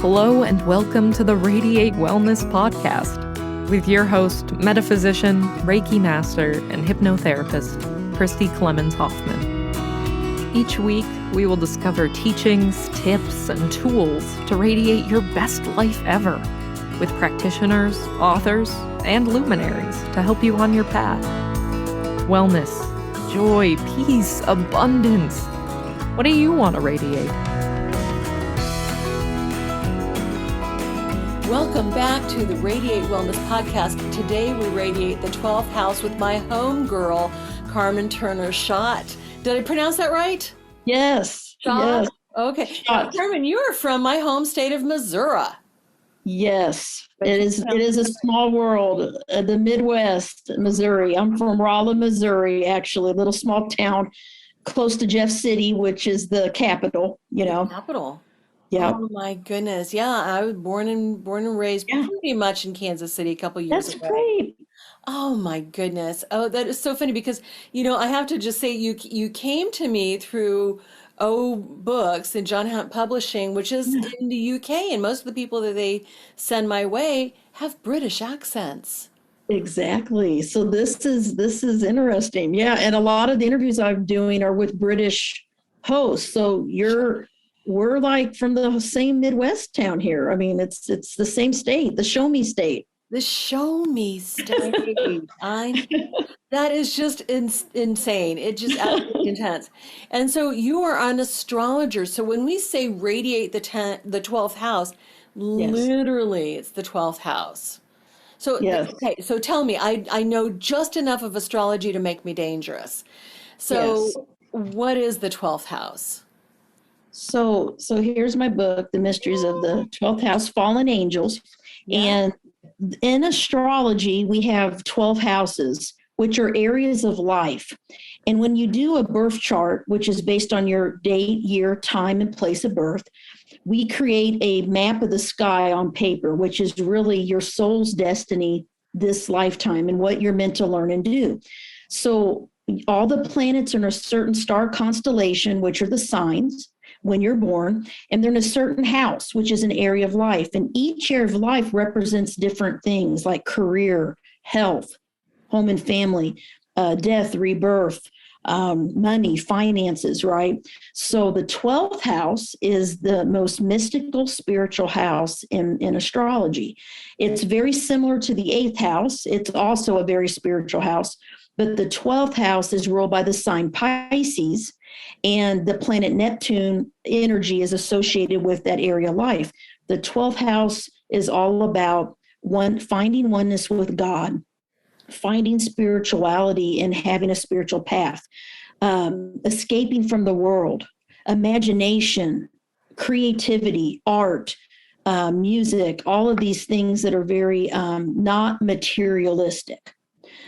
Hello and welcome to the Radiate Wellness Podcast with your host, metaphysician, Reiki master, and hypnotherapist, Christy Clemens Hoffman. Each week, we will discover teachings, tips, and tools to radiate your best life ever with practitioners, authors, and luminaries to help you on your path. Wellness, joy, peace, abundance. What do you want to radiate? Welcome back to the Radiate Wellness Podcast. Today we radiate the 12th house with my homegirl, Carmen Turner-Schott. Did I pronounce that right? Yes. Schott? Yes. Okay. Now, Carmen, you are from my home state of Missouri. Yes. It is a small world, the Midwest, Missouri. I'm from Rolla, Missouri, actually, a little small town close to Jeff City, which is the capital, Capital. Yeah. Oh my goodness. Yeah, I was born and raised pretty much in Kansas City a couple years ago. That's great. Oh my goodness. Oh, that is so funny because, I have to just say you came to me through Books and John Hunt Publishing, which is in the UK, and most of the people that they send my way have British accents. Exactly. So this is interesting. Yeah, and a lot of the interviews I'm doing are with British hosts. So we're like from the same Midwest town here. I mean, it's the same state, the show me state. The show me state. That is just insane. It's just absolutely intense. And so you are an astrologer. So when we say radiate the 12th house, literally it's the 12th house. So, okay, so tell me, I know just enough of astrology to make me dangerous. So what is the 12th house? So here's my book, The Mysteries of the 12th House, Fallen Angels. Yeah. And in astrology, we have 12 houses, which are areas of life. And when you do a birth chart, which is based on your date, year, time, and place of birth, we create a map of the sky on paper, which is really your soul's destiny this lifetime and what you're meant to learn and do. So all the planets are in a certain star constellation, which are the signs when you're born, and they're in a certain house, which is an area of life. And each area of life represents different things like career, health, home and family, death, rebirth, money, finances, right? So the 12th house is the most mystical spiritual house in astrology. It's very similar to the 8th house. It's also a very spiritual house, but the 12th house is ruled by the sign Pisces, and the planet Neptune energy is associated with that area of life. The 12th house is all about finding oneness with God, finding spirituality and having a spiritual path, escaping from the world, imagination, creativity, art, music, all of these things that are very not materialistic.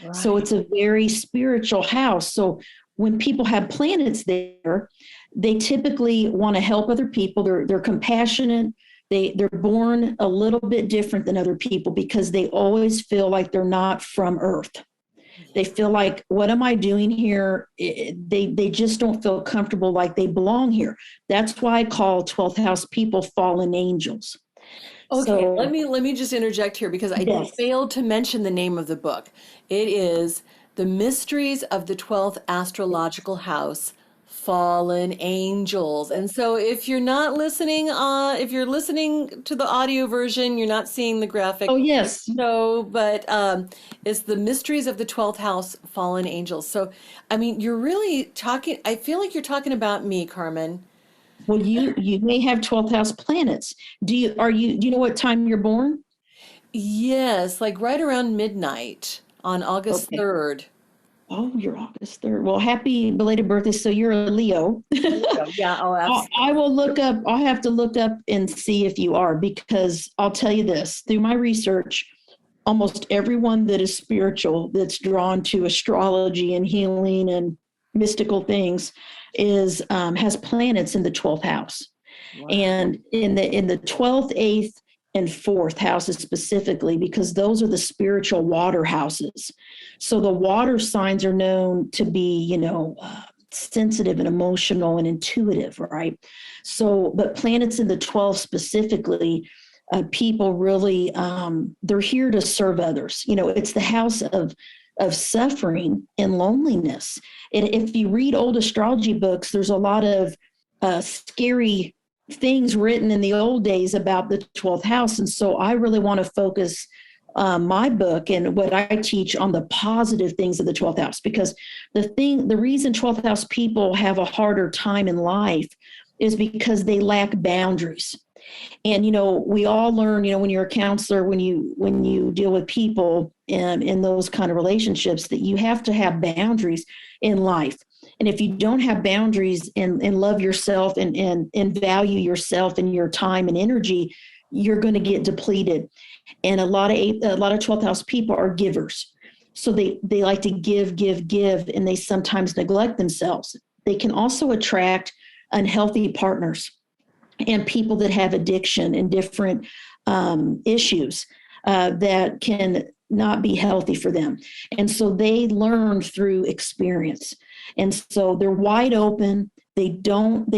Right. So it's a very spiritual house. So when people have planets there, they typically want to help other people. They're compassionate. They're born a little bit different than other people because they always feel like they're not from Earth. They feel like, what am I doing here? They just don't feel comfortable like they belong here. That's why I call 12th house people fallen angels. Okay, so, let me just interject here because I failed to mention the name of the book. It is The Mysteries of the 12th Astrological House, Fallen Angels. And so if you're not listening, if you're listening to the audio version, you're not seeing the graphic. Oh, yes. So, but it's The Mysteries of the 12th House, Fallen Angels. So, I mean, you're really talking, I feel like you're talking about me, Carmen. Well, you may have 12th house planets. Do you know what time you're born? Yes, like right around midnight on August 3rd. Oh, you're August 3rd. Well, happy belated birthday. So you're a Leo. Yeah, absolutely. I will look up. I'll have to look up and see if you are, because I'll tell you this, through my research, almost everyone that is spiritual, that's drawn to astrology and healing and mystical things has planets in the 12th house. Wow. And in the 12th, 8th, and 4th houses specifically, because those are the spiritual water houses. So the water signs are known to be, sensitive and emotional and intuitive, right? So, but planets in the 12 specifically, people really, they're here to serve others. It's the house of suffering and loneliness. And if you read old astrology books, there's a lot of scary things written in the old days about the 12th house. And so I really want to focus my book and what I teach on the positive things of the 12th house, because the reason 12th house people have a harder time in life is because they lack boundaries. And, we all learn, when you're a counselor, when you deal with people in those kind of relationships, that you have to have boundaries in life. And if you don't have boundaries and love yourself and value yourself and your time and energy, you're going to get depleted. And a lot of 12th house people are givers. So they like to give, and they sometimes neglect themselves. They can also attract unhealthy partners and people that have addiction and different issues that can not be healthy for them. And so they learn through experience. And so they're wide open. They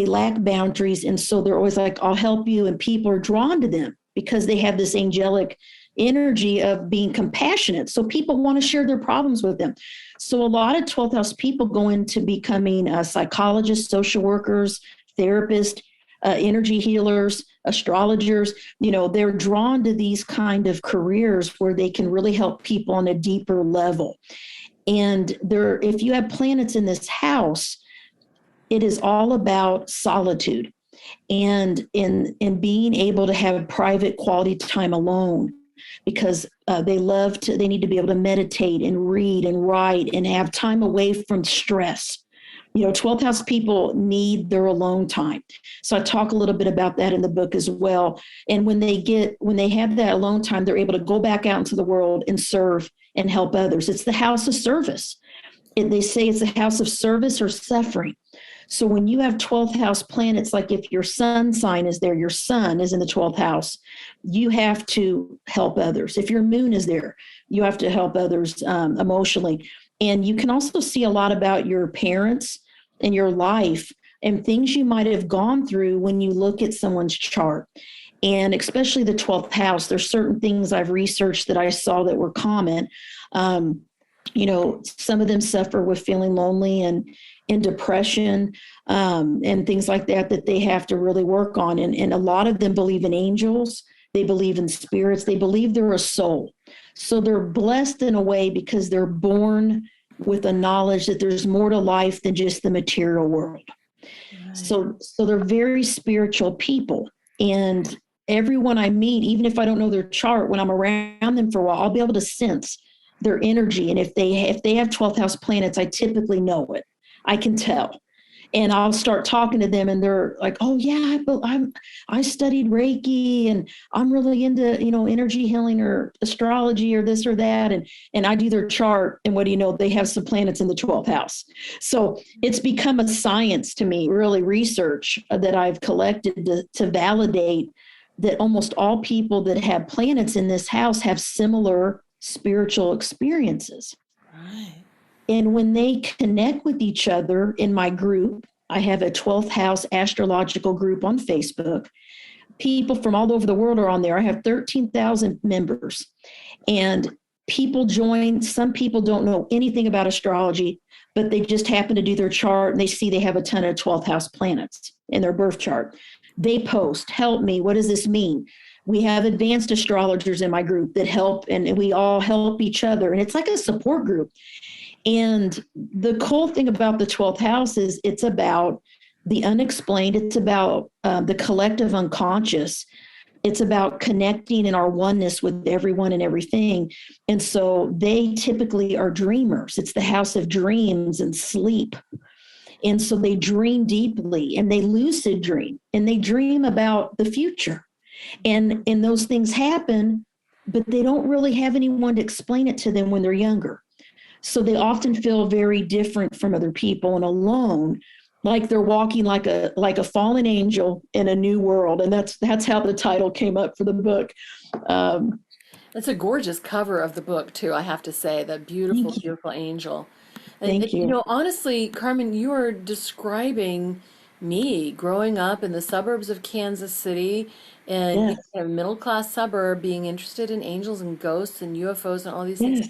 lack boundaries. And so they're always like, I'll help you. And people are drawn to them because they have this angelic energy of being compassionate. So people want to share their problems with them. So a lot of 12th house people go into becoming psychologists, social workers, therapists, energy healers, astrologers. They're drawn to these kind of careers where they can really help people on a deeper level. And if you have planets in this house, it is all about solitude and in being able to have private quality time alone, because they need to be able to meditate and read and write and have time away from stress. 12th house people need their alone time. So I talk a little bit about that in the book as well. And when they have that alone time, they're able to go back out into the world and serve and help others. It's the house of service. They say it's a house of service or suffering. So when you have 12th house planets, like if your sun sign is there, your sun is in the 12th house, you have to help others. If your moon is there, you have to help others emotionally. And you can also see a lot about your parents and your life and things you might have gone through when you look at someone's chart. And especially the 12th house, there's certain things I've researched that I saw that were common. Some of them suffer with feeling lonely and in depression and things like that they have to really work on. And a lot of them believe in angels. They believe in spirits. They believe they're a soul. So they're blessed in a way because they're born with a knowledge that there's more to life than just the material world. Right. So they're very spiritual people. And everyone I meet, even if I don't know their chart, when I'm around them for a while, I'll be able to sense their energy. And if they have 12th house planets, I typically know it. I can tell. And I'll start talking to them and they're like, oh yeah, I studied Reiki and I'm really into, energy healing or astrology or this or that. And I do their chart. And what do you know? They have some planets in the 12th house. So it's become a science to me, really research that I've collected to validate that almost all people that have planets in this house have similar spiritual experiences. Right. And when they connect with each other in my group, I have a 12th house astrological group on Facebook. People from all over the world are on there. I have 13,000 members. And people join. Some people don't know anything about astrology, but they just happen to do their chart and they see they have a ton of 12th house planets in their birth chart. They post, help me. What does this mean? We have advanced astrologers in my group that help, and we all help each other. And it's like a support group. And the cool thing about the 12th house is it's about the unexplained. It's about the collective unconscious. It's about connecting in our oneness with everyone and everything. And so they typically are dreamers. It's the house of dreams and sleep. And so they dream deeply and they lucid dream and they dream about the future. And those things happen, but they don't really have anyone to explain it to them when they're younger. So they often feel very different from other people and alone, like they're walking like a fallen angel in a new world. And that's how the title came up for the book. That's a gorgeous cover of the book too, I have to say. That beautiful, beautiful angel. Thank You you. know, honestly, Carmen, you are describing me growing up in the suburbs of Kansas City and, Yes, a middle class suburb being interested in angels and ghosts and UFOs and all these things. yes,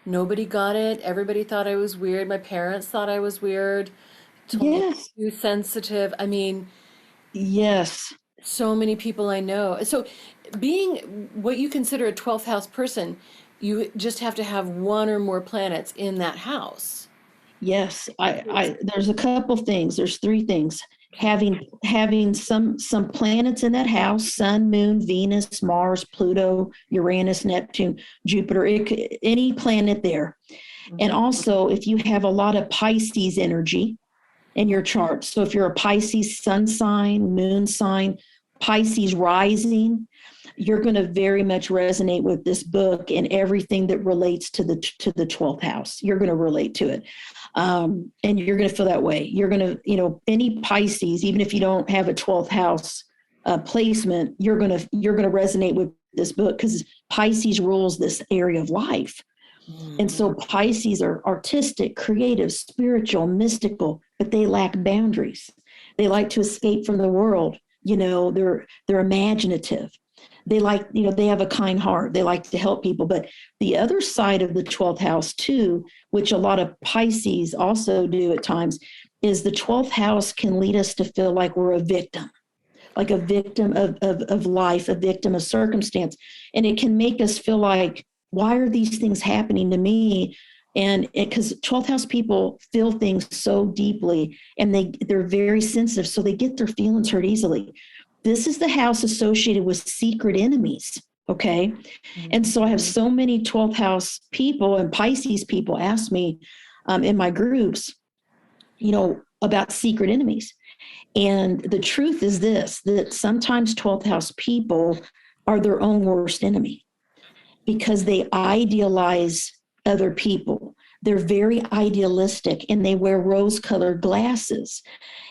Nobody got it. Everybody thought I was weird. My parents thought I was weird, told me I was yes, too sensitive. I mean, yes, so many people I know. So, being what you consider a 12th house person, you just have to have one or more planets in that house. yes. There's a couple things. There's three things. Okay. Having some planets in that house: Sun, Moon, Venus, Mars, Pluto, Uranus, Neptune, Jupiter, any planet there. And Mhm. also, if you have a lot of Pisces energy in your chart. So if you're a Pisces sun sign, moon sign, Pisces rising, you're going to very much resonate with this book and everything that relates to the 12th house. You're going to relate to it. And you're going to feel that way. You're going to, any Pisces, even if you don't have a 12th house placement, you're going to resonate with this book because Pisces rules this area of life. And Mhm. so Pisces are artistic, creative, spiritual, mystical, but they lack boundaries. They like to escape from the world. They're imaginative. They like, they have a kind heart. They like to help people. But the other side of the 12th house too, which a lot of Pisces also do at times, is the 12th house can lead us to feel like we're a victim, like a victim of life, a victim of circumstance. And it can make us feel like, why are these things happening to me? And because 12th house people feel things so deeply and they're very sensitive, so they get their feelings hurt easily. This is the house associated with secret enemies. Okay. And so I have so many 12th house people and Pisces people ask me in my groups, about secret enemies. And the truth is this, that sometimes 12th house people are their own worst enemy because they idealize other people. They're very idealistic and they wear rose colored glasses.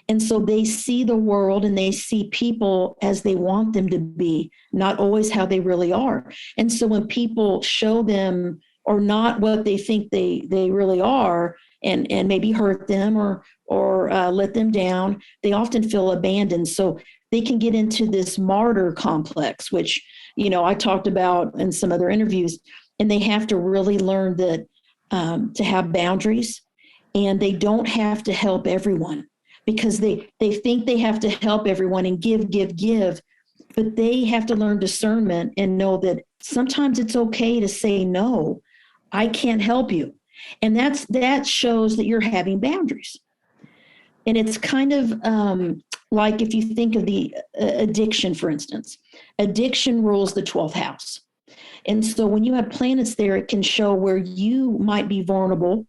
And so they see the world and they see people as they want them to be, not always how they really are. And so when people show them or not what they think they really are, and maybe hurt them or let them down, they often feel abandoned. So they can get into this martyr complex, which I talked about in some other interviews, and they have to really learn that to have boundaries, and they don't have to help everyone because they think they have to help everyone and give, but they have to learn discernment and know that sometimes it's okay to say no. I can't help you. And that shows that you're having boundaries. And it's kind of like if you think of the addiction, for instance, addiction rules the 12th house. And so when you have planets there, it can show where you might be vulnerable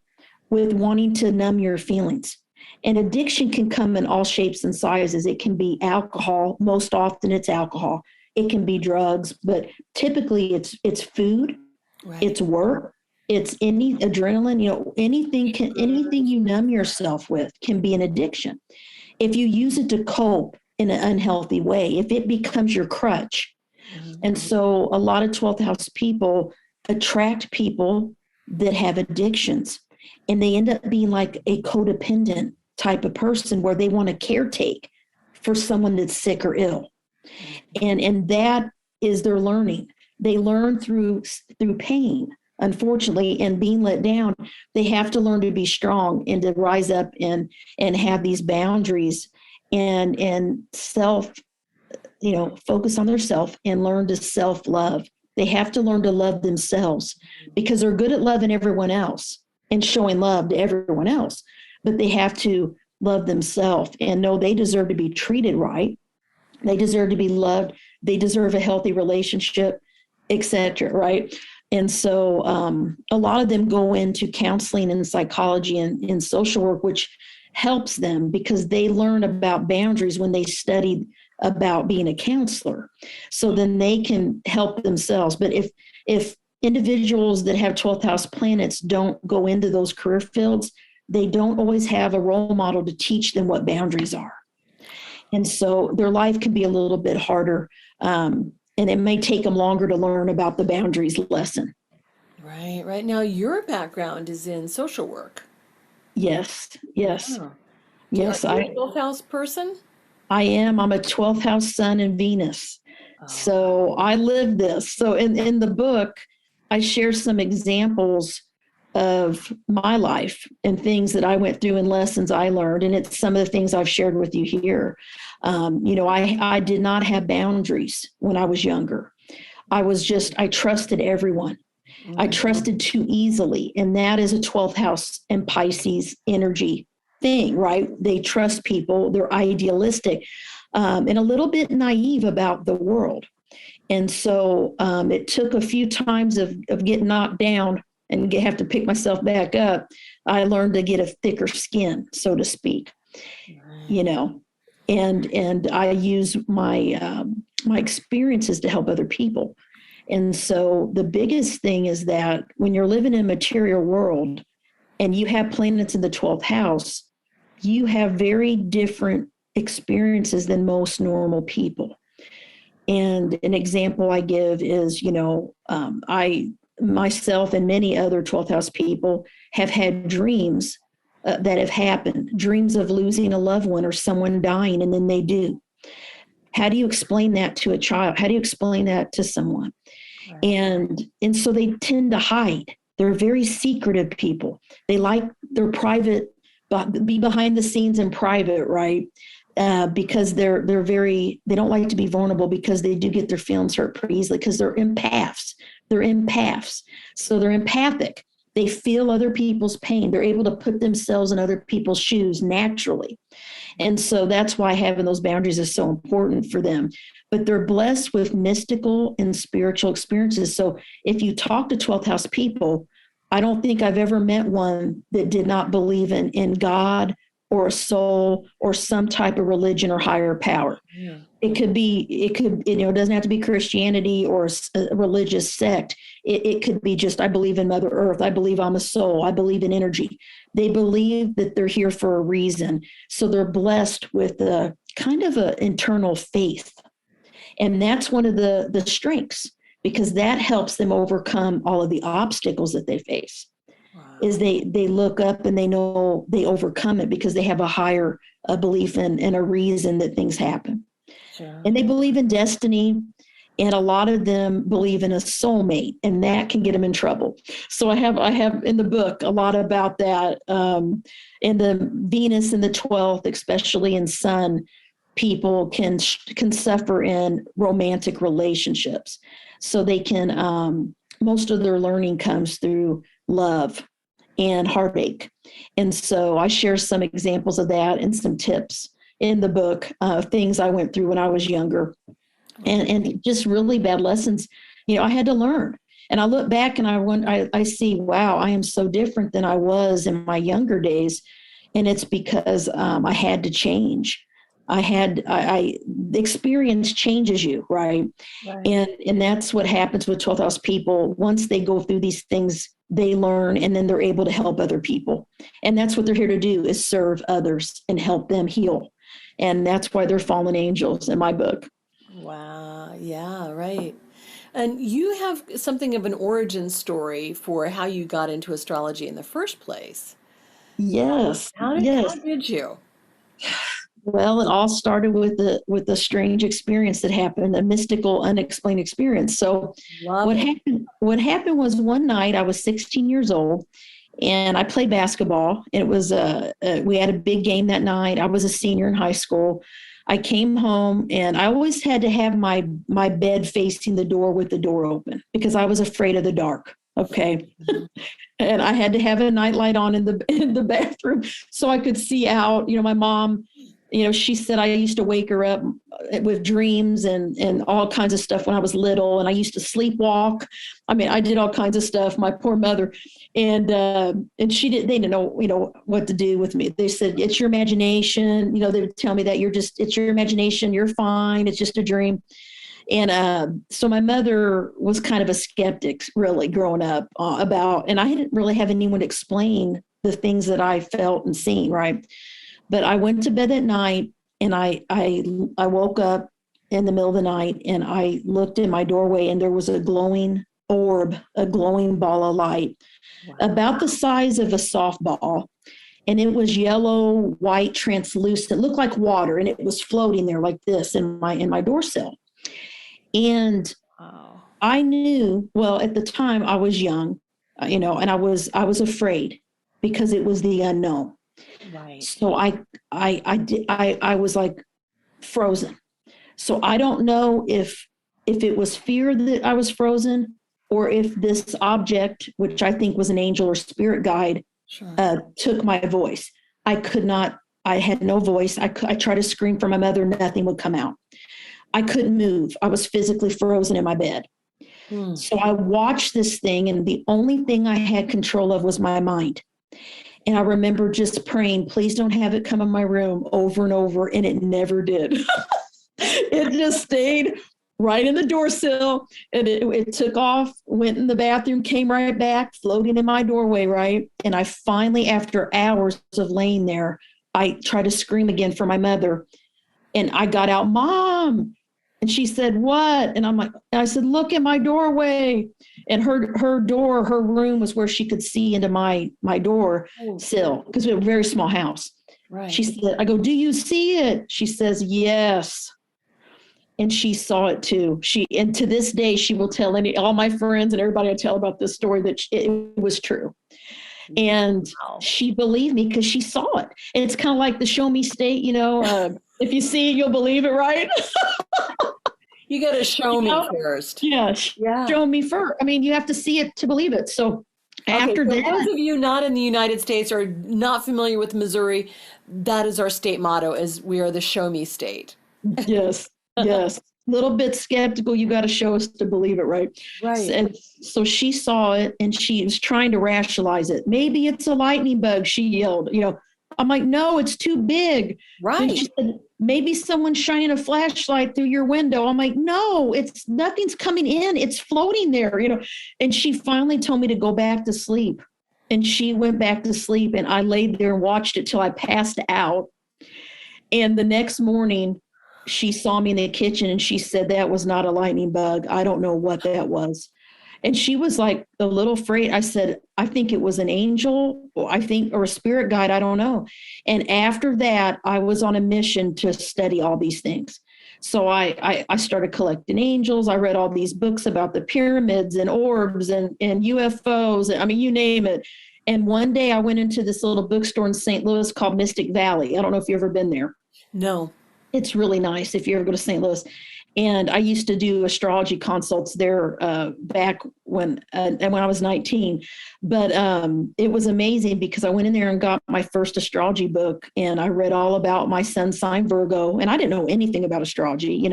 with wanting to numb your feelings. And addiction can come in all shapes and sizes. It can be alcohol. Most often it's alcohol. It can be drugs, but typically it's food, Right. it's work, it's any adrenaline, anything you numb yourself with can be an addiction. If you use it to cope in an unhealthy way, if it becomes your crutch. And so a lot of 12th house people attract people that have addictions, and they end up being like a codependent type of person where they want to caretake for someone that's sick or ill. And that is their learning. They learn through pain, unfortunately, and being let down. They have to learn to be strong and to rise up and have these boundaries and self, focus on their self and learn to self-love. They have to learn to love themselves because they're good at loving everyone else and showing love to everyone else, but they have to love themselves and know they deserve to be treated right. They deserve to be loved. They deserve a healthy relationship, etc. Right? And so a lot of them go into counseling and psychology and social work, which helps them because they learn about boundaries when they study about being a counselor. So then they can help themselves. But if individuals that have 12th house planets don't go into those career fields, they don't always have a role model to teach them what boundaries are. And so their life can be a little bit harder. And it may take them longer to learn about the boundaries lesson. Right. Now your background is in social work. Yes, yes, Oh. yes. Are you a 12th house person? I am. I'm a 12th house sun in Venus. Oh. So I live this. So in the book, I share some examples of my life and things that I went through and lessons I learned. And it's some of the things I've shared with you here. I did not have boundaries when I was younger. I trusted everyone. I trusted too easily. And that is a 12th house and Pisces energy thing, right? They trust people, they're idealistic, and a little bit naive about the world. And so it took a few times of getting knocked down and have to pick myself back up. I learned to get a thicker skin, so to speak, you know, and I use my experiences to help other people. And so the biggest thing is that when you're living in a material world and you have planets in the 12th house, you have very different experiences than most normal people. And an example I give is, I myself and many other 12th house people have had dreams that have happened, dreams of losing a loved one or someone dying, and then they do. How do you explain that to a child? How do you explain that to someone? Right. And so they tend to hide. They're very secretive people. They like their private, be behind the scenes in private, right? Because they don't like to be vulnerable because they do get their feelings hurt pretty easily because they're empaths. So they're empathic. They feel other people's pain. They're able to put themselves in other people's shoes naturally. And so that's why having those boundaries is so important for them. But they're blessed with mystical and spiritual experiences. So if you talk to 12th house people, I don't think I've ever met one that did not believe in God or a soul or some type of religion or higher power. Yeah. It could, it doesn't have to be Christianity or a religious sect. It could be just, I believe in Mother Earth. I believe I'm a soul. I believe in energy. They believe that they're here for a reason. So they're blessed with a kind of an internal faith. And that's one of the strengths, because that helps them overcome all of the obstacles that they face. Wow. Is they look up and they know they overcome it because they have a higher belief in a reason that things happen. Sure. And they believe in destiny, and a lot of them believe in a soulmate, and that can get them in trouble. So I have in the book a lot about that. In the Venus and the 12th, especially in Sun, people can suffer in romantic relationships. So they can, most of their learning comes through love and heartache. And so I share some examples of that and some tips in the book, things I went through when I was younger, and just really bad lessons, I had to learn. And I look back and I see, wow, I am so different than I was in my younger days. And it's because I had to change. The experience changes you, right? And that's what happens with 12th house people. Once they go through these things, they learn, and then they're able to help other people. And that's what they're here to do, is serve others and help them heal. And that's why they're fallen angels in my book. Wow. Yeah, right. And you have something of an origin story for how you got into astrology in the first place. Yes. How did you? Well, it all started with the strange experience that happened, a mystical, unexplained experience. So what happened was, one night I was 16 years old, and I played basketball. It was we had a big game that night. I was a senior in high school. I came home, and I always had to have my bed facing the door with the door open because I was afraid of the dark. Okay. And I had to have a nightlight on in the bathroom so I could see out. My mom, she said I used to wake her up with dreams and all kinds of stuff when I was little, and I used to sleepwalk. I mean, I did all kinds of stuff. My poor mother, and they didn't know what to do with me. They said, it's your imagination. They would tell me that it's your imagination. You're fine. It's just a dream. And so my mother was kind of a skeptic, really, growing up and I didn't really have anyone to explain the things that I felt and seen, right? But I went to bed at night, and I woke up in the middle of the night, and I looked in my doorway, and there was a glowing orb, a glowing ball of light, about the size of a softball. and it was yellow, white, translucent. It looked like water, and it was floating there like this in my door sill. And I knew, well, at the time I was young, and I was afraid because it was the unknown. Right. So I was like frozen. So I don't know if it was fear that I was frozen, or if this object, which I think was an angel or spirit guide, took my voice. I had no voice. I tried to scream for my mother. Nothing would come out. I couldn't move. I was physically frozen in my bed. So I watched this thing, and the only thing I had control of was my mind. And I remember just praying, please don't have it come in my room, over and over. And it never did. It just stayed right in the door sill, and it took off, went in the bathroom, came right back, floating in my doorway, right? And I finally, after hours of laying there, I tried to scream again for my mother. And I got out, Mom. And she said, what? And I said, look at my doorway. And her door, her room was where she could see into my door sill, because we have a very small house. Right. She said, I go, do you see it? She says, yes. And she saw it too. And to this day, she will tell all my friends and everybody I tell about this story that it was true. And she believed me because she saw it. And it's kind of like the show me state, if you see it, you'll believe it, right? You got to show me first. Yeah. Show me first. I mean, you have to see it to believe it. So after that, those of you not in the United States or not familiar with Missouri, that is our state motto: is we are the show me state. Yes. Yes. Little bit skeptical. You got to show us to believe it, right? Right. And so she saw it, and she was trying to rationalize it. Maybe it's a lightning bug, she yelled. I'm like, no, it's too big. Right. And she said, maybe someone's shining a flashlight through your window. I'm like, no, nothing's coming in. It's floating there, And she finally told me to go back to sleep. And she went back to sleep, and I laid there and watched it till I passed out. And the next morning, she saw me in the kitchen, and she said, that was not a lightning bug. I don't know what that was. And she was like a little afraid. I said, I think it was an angel, or a spirit guide. I don't know. And after that, I was on a mission to study all these things. So I started collecting angels. I read all these books about the pyramids and orbs and UFOs. I mean, you name it. And one day I went into this little bookstore in St. Louis called Mystic Valley. I don't know if you've ever been there. No. It's really nice if you ever go to St. Louis. And I used to do astrology consults there back when I was 19. But it was amazing because I went in there and got my first astrology book, and I read all about my sun sign Virgo, and I didn't know anything about astrology,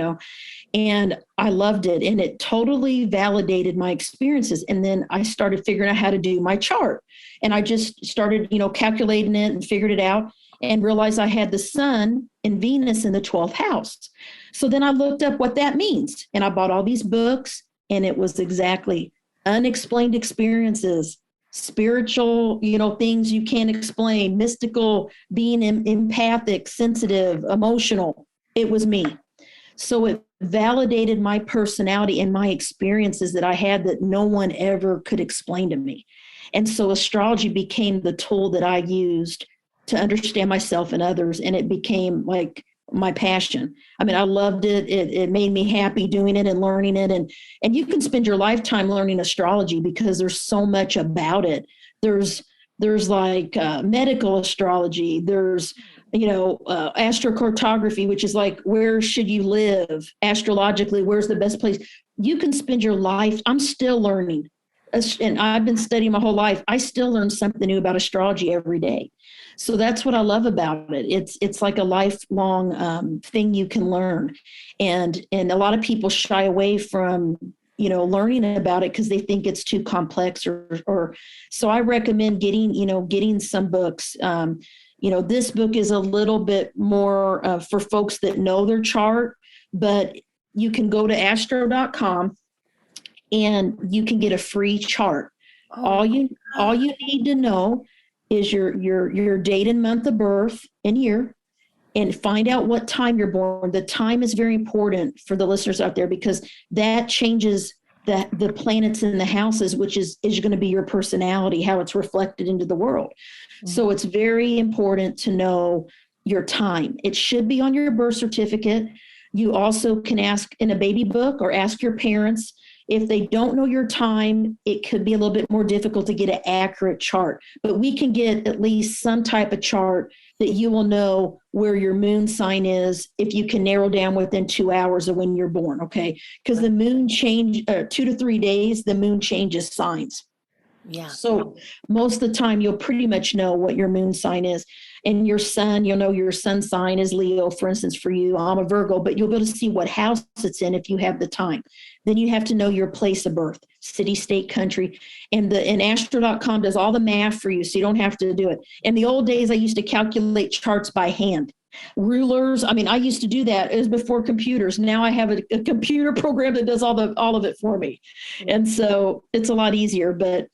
and I loved it, and it totally validated my experiences. And then I started figuring out how to do my chart, and I just started, calculating it and figured it out, and realized I had the sun and Venus in the 12th house. So then I looked up what that means, and I bought all these books, and it was exactly unexplained experiences, spiritual, things you can't explain, mystical, being empathic, sensitive, emotional. It was me. So it validated my personality and my experiences that I had that no one ever could explain to me. And so astrology became the tool that I used to understand myself and others. And it became like my passion. I mean, I loved it. It made me happy doing it and learning it. And you can spend your lifetime learning astrology because there's so much about it. There's like medical astrology. There's, astrocartography, which is like, where should you live astrologically? Where's the best place? You can spend your life. I'm still learning. And I've been studying my whole life. I still learn something new about astrology every day. So that's what I love about it. It's like a lifelong thing you can learn. And a lot of people shy away from, learning about it because they think it's too complex or so I recommend getting some books. This book is a little bit more for folks that know their chart, but you can go to astro.com and you can get a free chart. All you need to know is your date and month of birth and year, and find out what time you're born. The time is very important for the listeners out there because that changes the planets in the houses, which is going to be your personality, how it's reflected into the world. So it's very important to know your time. It should be on your birth certificate. You also can ask in a baby book or ask your parents. If they don't know your time, it could be a little bit more difficult to get an accurate chart, but we can get at least some type of chart that you will know where your moon sign is if you can narrow down within 2 hours of when you're born, okay? Because the moon 2 to 3 days, the moon changes signs. Yeah. So most of the time, you'll pretty much know what your moon sign is. And your sun, you'll know your sun sign is Leo, for instance, for you. I'm a Virgo, but you'll be able to see what house it's in if you have the time. Then you have to know your place of birth, city, state, country. And astro.com does all the math for you, so you don't have to do it. In the old days, I used to calculate charts by hand. Rulers, I mean, I used to do that. It was before computers. Now I have a computer program that does all of it for me. And so it's a lot easier, but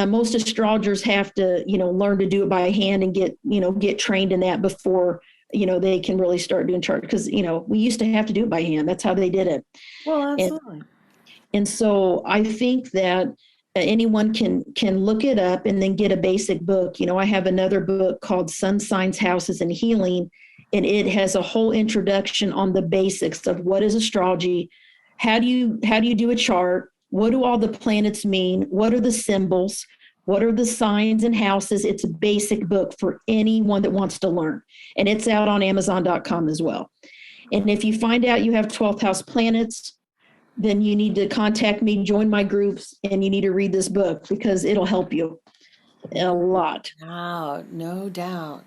most astrologers have to, learn to do it by hand and get trained in that before, they can really start doing charts. Because, we used to have to do it by hand. That's how they did it. Well, absolutely. And so I think that anyone can look it up and then get a basic book. I have another book called Sun Signs, Houses, and Healing, and it has a whole introduction on the basics of what is astrology, how do you do a chart, what do all the planets mean, what are the symbols, what are the signs and houses. It's a basic book for anyone that wants to learn, and it's out on Amazon.com as well. And if you find out you have 12th house planets, then you need to contact me, join my groups, and you need to read this book because it'll help you a lot. Wow, no doubt.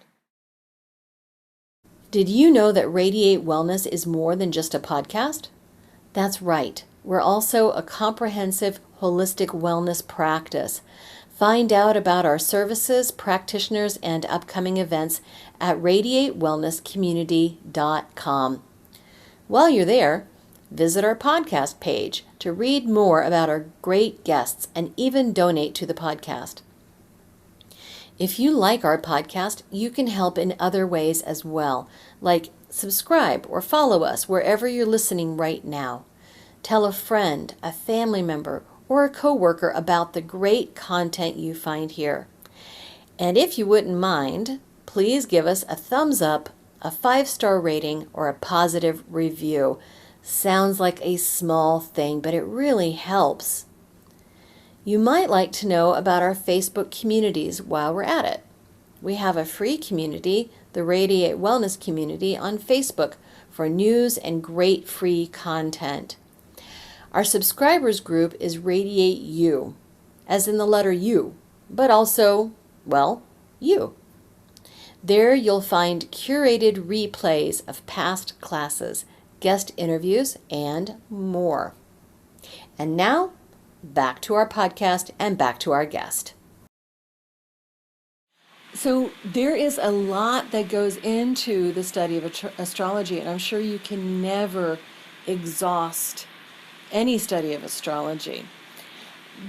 Did you know that Radiate Wellness is more than just a podcast? That's right. We're also a comprehensive, holistic wellness practice. Find out about our services, practitioners, and upcoming events at radiatewellnesscommunity.com. While you're there, visit our podcast page to read more about our great guests and even donate to the podcast. If you like our podcast, you can help in other ways as well, like subscribe or follow us wherever you're listening right now. Tell a friend, a family member, or a coworker about the great content you find here. And if you wouldn't mind, please give us a thumbs up, a 5-star rating, or a positive review. Sounds like a small thing, but it really helps. You might like to know about our Facebook communities while we're at it. We have a free community, the Radiate Wellness Community, on Facebook for news and great free content. Our subscribers group is Radiate You, as in the letter U, but also, well, you. There you'll find curated replays of past classes, guest interviews, and more. And now, back to our podcast and back to our guest. So there is a lot that goes into the study of astrology, and I'm sure you can never exhaust any study of astrology.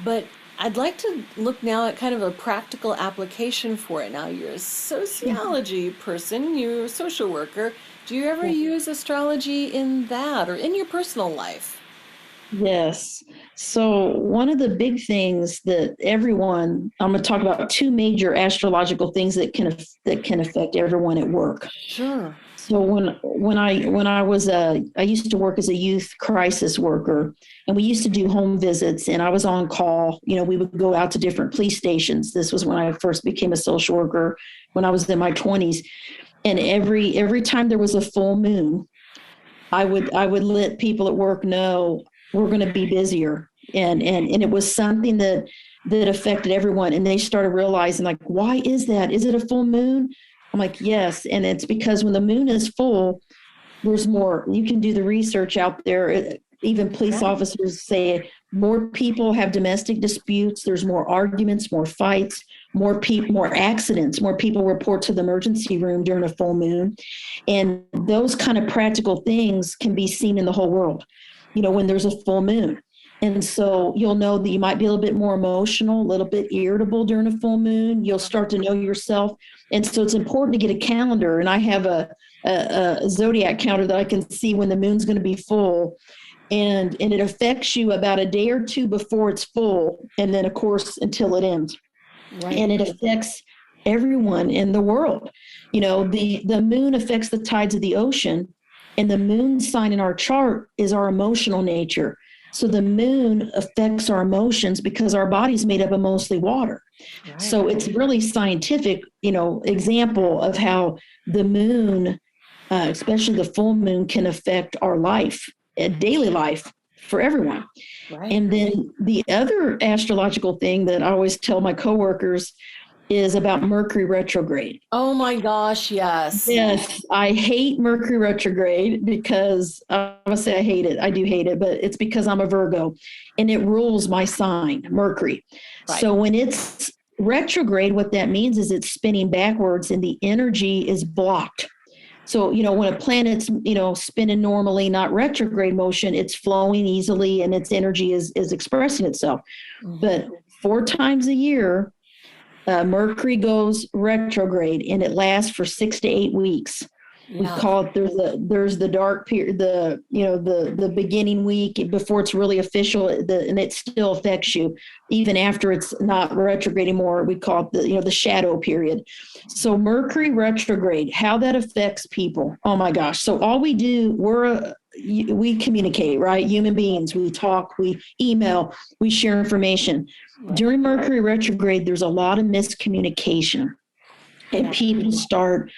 But I'd like to look now at kind of a practical application for it. Now, you're a sociology person, you're a social worker. Do you ever use astrology in that or in your personal life? Yes. So one of the big things that I'm going to talk about 2 major astrological things that can affect everyone at work. Sure. So when I used to work as a youth crisis worker, and we used to do home visits, and I was on call. We would go out to different police stations. This was when I first became a social worker, when I was in my 20s. And every time there was a full moon, I would let people at work know we're going to be busier. And it was something that affected everyone. And they started realizing, like, why is that? Is it a full moon? I'm like, yes. And it's because when the moon is full, there's more. You can do the research out there. Even police officers say more people have domestic disputes. There's more arguments, more fights, more accidents, more people report to the emergency room during a full moon. And those kind of practical things can be seen in the whole world, when there's a full moon. And so you'll know that you might be a little bit more emotional, a little bit irritable during a full moon. You'll start to know yourself. And so it's important to get a calendar. And I have a zodiac calendar that I can see when the moon's going to be full. and it affects you about a day or two before it's full, and then of course until it ends. Right. And it affects everyone in the world. You know, the moon affects the tides of the ocean, and the moon sign in our chart is our emotional nature. So the moon affects our emotions because our body's made up of mostly water. Right. So it's really scientific, you know, example of how the moon, especially the full moon, can affect our life, daily life for everyone. Right. And then the other astrological thing that I always tell my coworkers is about Mercury retrograde. Oh my gosh, yes. Yes, I hate Mercury retrograde because I'm going to say I hate it. I do hate it, but it's because I'm a Virgo and it rules my sign, Mercury. Right. So when it's retrograde, what that means is it's spinning backwards and the energy is blocked. So, you know, when a planet's, you know, spinning normally, not retrograde motion, it's flowing easily and its energy is expressing itself. Mm-hmm. But 4 times a year, Mercury goes retrograde and it lasts for 6 to 8 weeks. Yeah. We call it, there's the dark period, the beginning week before it's really official, and it still affects you even after it's not retrograde anymore. We call it the shadow period. So Mercury retrograde, how that affects people. Oh my gosh. So all we do, we communicate, right? Human beings, we talk, we email, we share information. During Mercury retrograde, there's a lot of miscommunication, and people start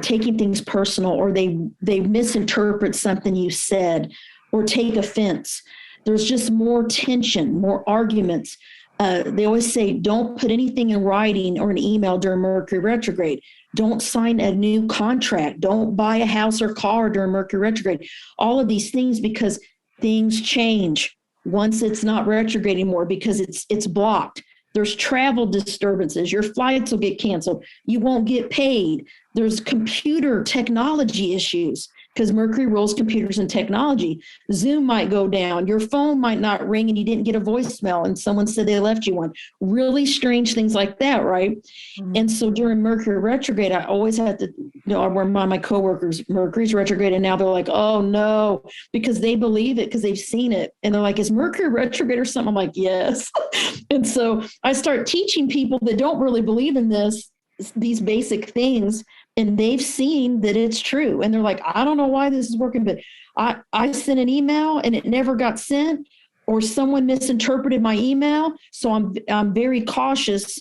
taking things personal, or they misinterpret something you said or take offense. There's just more tension, more arguments. They always say, don't put anything in writing or an email during Mercury retrograde. Don't sign a new contract. Don't buy a house or car during Mercury retrograde. All of these things, because things change once it's not retrograde anymore, because it's blocked. There's travel disturbances. Your flights will get canceled. You won't get paid. There's computer technology issues because Mercury rules computers and technology. Zoom might go down. Your phone might not ring and you didn't get a voicemail and someone said they left you one. Really strange things like that, right? Mm-hmm. And so during Mercury retrograde, I always have to, I remind my coworkers, Mercury's retrograde, and now they're like, oh no, because they believe it because they've seen it. And they're like, is Mercury retrograde or something? I'm like, yes. And so I start teaching people that don't really believe in these basic things, and they've seen that it's true. And they're like, I don't know why this is working, but I sent an email and it never got sent, or someone misinterpreted my email. So I'm very cautious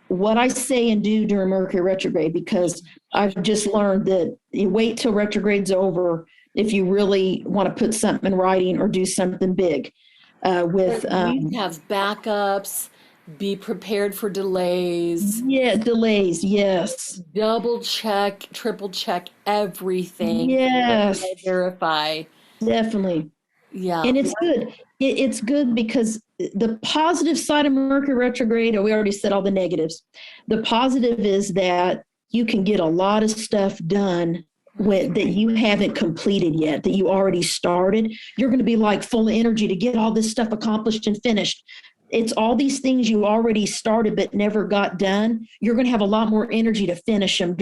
what I say and do during Mercury retrograde, because I've just learned that you wait till retrograde's over if you really want to put something in writing or do something big. You have backups. Be prepared for delays. Yeah, delays, yes. Double check, triple check everything. Yes. Verify. Definitely. Yeah. And it's good. It's good because the positive side of Mercury retrograde, we already said all the negatives. The positive is that you can get a lot of stuff done that you haven't completed yet, that you already started. You're going to be like full of energy to get all this stuff accomplished and finished. It's all these things you already started but never got done. You're going to have a lot more energy to finish them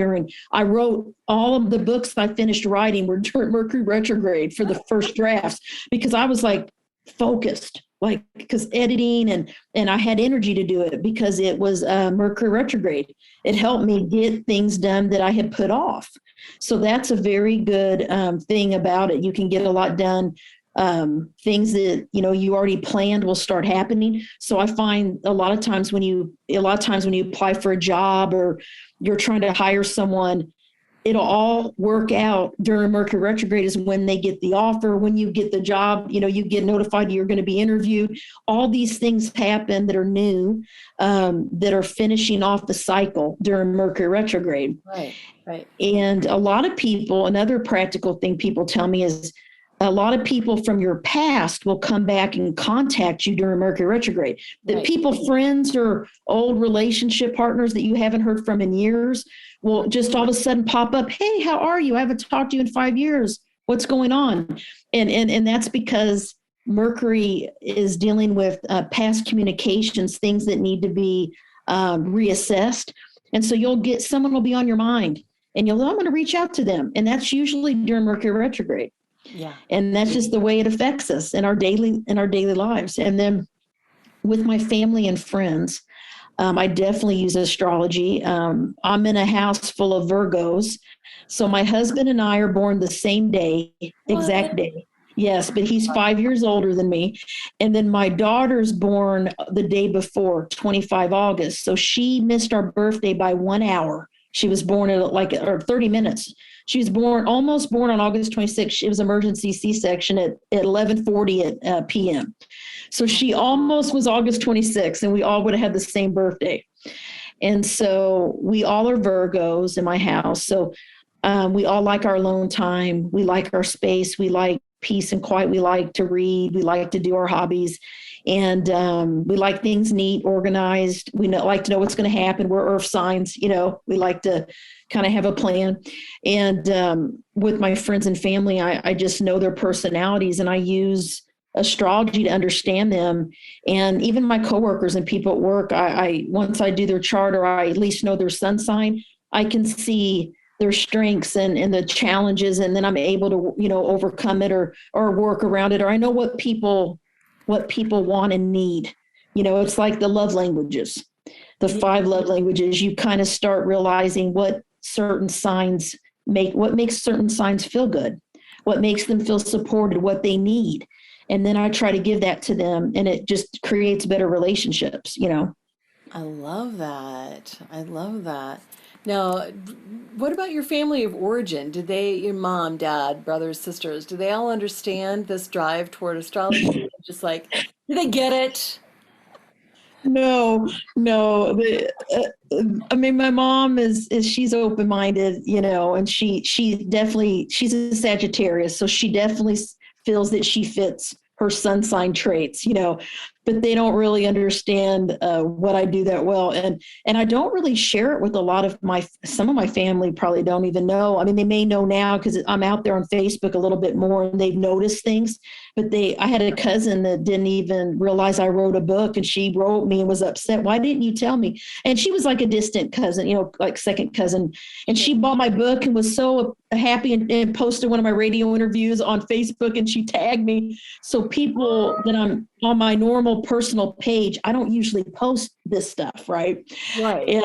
I wrote all of the books I finished writing were during Mercury retrograde for the first drafts, because I was like focused, like, because editing and I had energy to do it because it was Mercury retrograde. It helped me get things done that I had put off. So that's a very good thing about it. You can get a lot done. Things that, you already planned will start happening. So I find a lot of times when you apply for a job or you're trying to hire someone, it'll all work out during Mercury retrograde is when they get the offer, when you get the job, you get notified you're going to be interviewed. All these things happen that are new, that are finishing off the cycle during Mercury retrograde. Right. And a lot of people, another practical thing people tell me is, a lot of people from your past will come back and contact you during Mercury retrograde. The people, friends or old relationship partners that you haven't heard from in years will just all of a sudden pop up. Hey, how are you? I haven't talked to you in 5 years. What's going on? And that's because Mercury is dealing with past communications, things that need to be reassessed. And so someone will be on your mind and I'm going to reach out to them. And that's usually during Mercury retrograde. Yeah. And that's just the way it affects us in our daily lives. And then with my family and friends, I definitely use astrology. I'm in a house full of Virgos. So my husband and I are born the same day, exact day. Yes, but he's 5 years older than me. And then my daughter's born the day before, 25 August. So she missed our birthday by 1 hour. She was born at or 30 minutes. She was almost born on August 26th. It was emergency C-section at 11:40 p.m. So she almost was August 26th, and we all would have had the same birthday. And so we all are Virgos in my house. So we all like our alone time. We like our space. We like peace and quiet. We like to read. We like to do our hobbies. And we like things neat, organized. We like to know what's going to happen. We're earth signs. We like to kind of have a plan. And with my friends and family, I just know their personalities, and I use astrology to understand them. And even my coworkers and people at work, I once I do their chart, or I at least know their sun sign, I can see their strengths and the challenges, and then I'm able to overcome it or work around it, or I know what people want and need. It's like the love languages, the 5 love languages. You kind of start realizing what makes certain signs feel good, what makes them feel supported, what they need. And then I try to give that to them, and it just creates better relationships. I love that. Now, what about your family of origin? Did your mom, dad, brothers, sisters, do they all understand this drive toward astrology? Just like, do they get it? No. I mean, my mom is she's open-minded, and she's a Sagittarius, so she definitely feels that she fits her sun sign traits, but they don't really understand what I do that well. And I don't really share it with some of my family probably don't even know. I mean, they may know now because I'm out there on Facebook a little bit more, and they've noticed things. But I had a cousin that didn't even realize I wrote a book, and she wrote me and was upset. Why didn't you tell me? And she was like a distant cousin, like second cousin. And she bought my book and was so happy and posted one of my radio interviews on Facebook, and she tagged me. So people that I'm on my normal personal page, I don't usually post this stuff, right? Right. And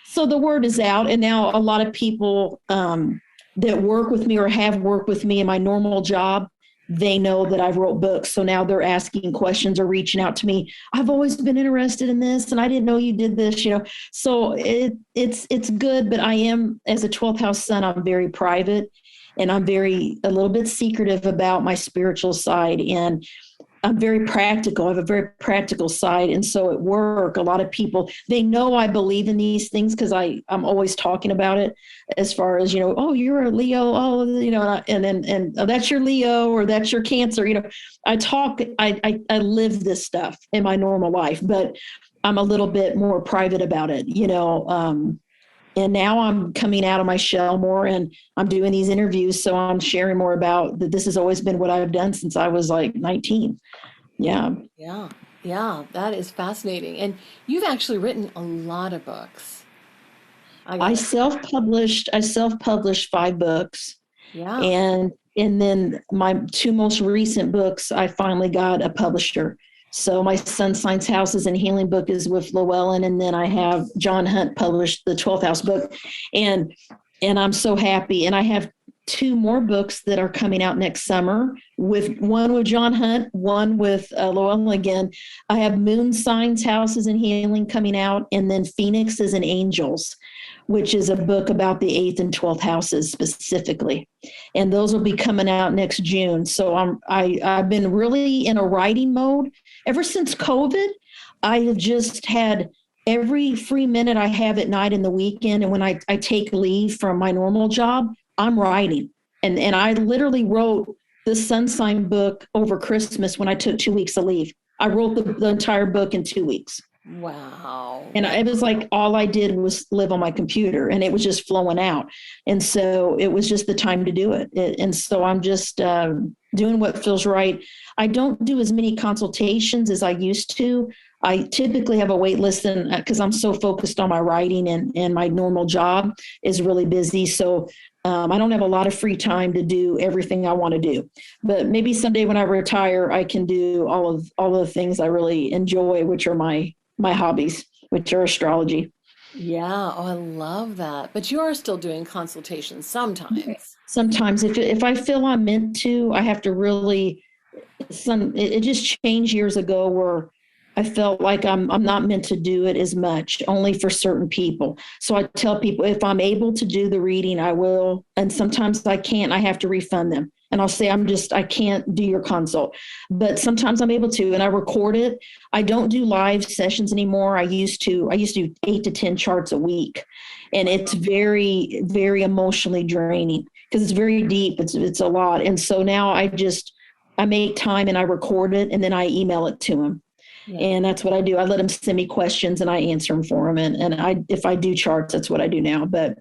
so the word is out, and now a lot of people that work with me or have worked with me in my normal job, they know that I've wrote books. So now they're asking questions or reaching out to me. I've always been interested in this, and I didn't know you did this, So it's good, but I am, as a 12th house sun, I'm very private, and I'm a little bit secretive about my spiritual side. And I'm very practical. I have a very practical side. And so at work, a lot of people, they know I believe in these things because I'm always talking about it, as far as, oh, you're a Leo. Oh, and oh, that's your Leo, or that's your Cancer. I live this stuff in my normal life, but I'm a little bit more private about it, and now I'm coming out of my shell more, and I'm doing these interviews. So I'm sharing more about that. This has always been what I've done since I was like 19. Yeah. Yeah. That is fascinating. And you've actually written a lot of books. I self-published 5 books. Yeah. And then my 2 most recent books, I finally got a publisher. So my Sun Signs Houses and Healing book is with Llewellyn, and then I have John Hunt published the 12th House book, and I'm so happy. And I have 2 more books that are coming out next summer, one with John Hunt, one with Llewellyn again. I have Moon Signs Houses and Healing coming out, and then Phoenixes and Angels, which is a book about the 8th and 12th houses specifically. And those will be coming out next June. So I've been really in a writing mode ever since COVID. I have just had every free minute I have at night and the weekend. And when I take leave from my normal job, I'm writing. And I literally wrote the sun sign book over Christmas when I took 2 weeks of leave. I wrote the entire book in 2 weeks. Wow. And it was like all I did was live on my computer, and it was just flowing out. And so it was just the time to do it. And so I'm just doing what feels right. I don't do as many consultations as I used to. I typically have a wait list because I'm so focused on my writing, and my normal job is really busy. So I don't have a lot of free time to do everything I want to do, but maybe someday when I retire, I can do all of the things I really enjoy, which are my hobbies, which are astrology. Yeah, oh, I love that. But you are still doing consultations sometimes. Sometimes if I feel I'm meant to, I have to really it just changed years ago where I felt like I'm not meant to do it as much, only for certain people. So I tell people if I'm able to do the reading, I will. And sometimes I can't, I have to refund them. And I'll say, I can't do your consult. But sometimes I'm able to, and I record it. I don't do live sessions anymore. I used to do 8 to 10 charts a week. And it's very, very emotionally draining because it's very deep. It's a lot. And so now I make time and I record it and then I email it to them. Yeah. And that's what I do. I let them send me questions and I answer them for them. And if I do charts, that's what I do now. But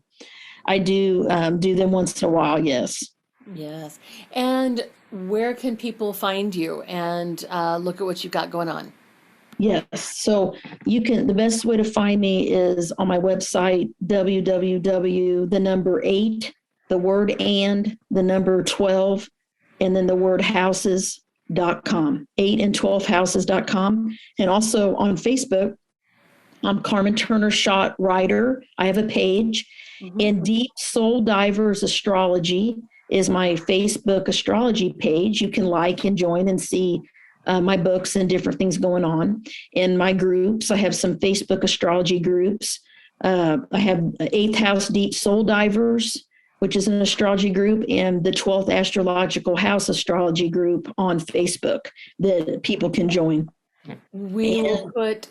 I do them once in a while. Yes. Yes. And where can people find you and look at what you've got going on? Yes. So the best way to find me is on my website, www, the number 8, the word and, the number 12, and then the word houses.com, 8 and 12 houses.com. And also on Facebook, I'm Carmen Turner-Schott writer. I have a page. Mm-hmm. And Deep Soul Divers Astrology is my Facebook astrology page. You can like and join and see my books and different things going on. In my groups, I have some Facebook astrology groups. I have 8th House Deep Soul Divers, which is an astrology group, and the 12th Astrological House astrology group on Facebook that people can join. We will put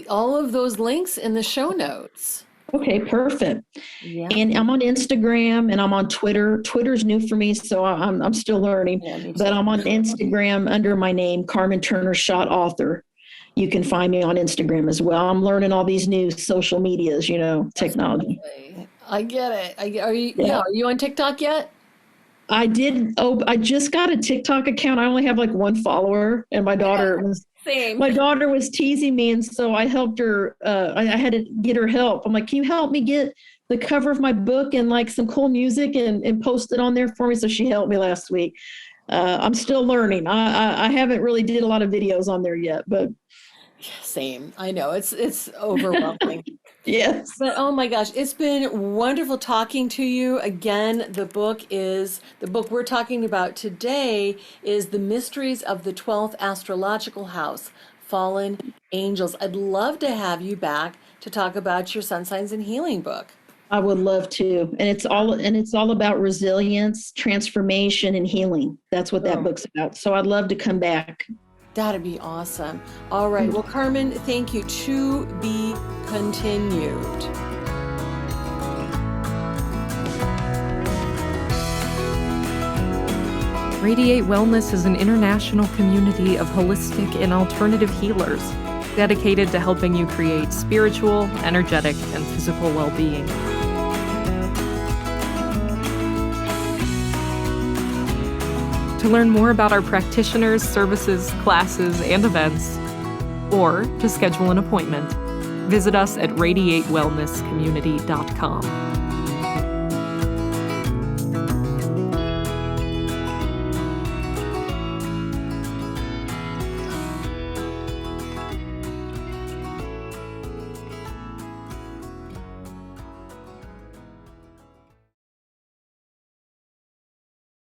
all of those links in the show notes. Okay, perfect. Yeah. And I'm on Instagram and I'm on Twitter. Twitter's new for me, so I'm still learning. Yeah, but I'm on Instagram under my name, Carmen Turner-Schott author. You can find me on Instagram as well. I'm learning all these new social medias, technology. I get it. Are you on TikTok yet? I did. I just got a TikTok account. I only have like 1 follower, and my daughter was teasing me, and so I helped her. I had to get her help. I'm like, can you help me get the cover of my book and like some cool music and post it on there for me? So she helped me last week. I'm still learning. I haven't really did a lot of videos on there yet, but same. I know it's overwhelming. Yes. But oh my gosh, it's been wonderful talking to you. Again, the book we're talking about today is The Mysteries of the 12th Astrological House, Fallen Angels. I'd love to have you back to talk about your Sun Signs and Healing book. I would love to. And it's all about resilience, transformation, and healing. That's what that book's about. So I'd love to come back. That'd be awesome. All right. Well, Carmen, thank you. To be continued. Radiate Wellness is an international community of holistic and alternative healers dedicated to helping you create spiritual, energetic, and physical well-being. To learn more about our practitioners, services, classes, and events, or to schedule an appointment, visit us at radiatewellnesscommunity.com.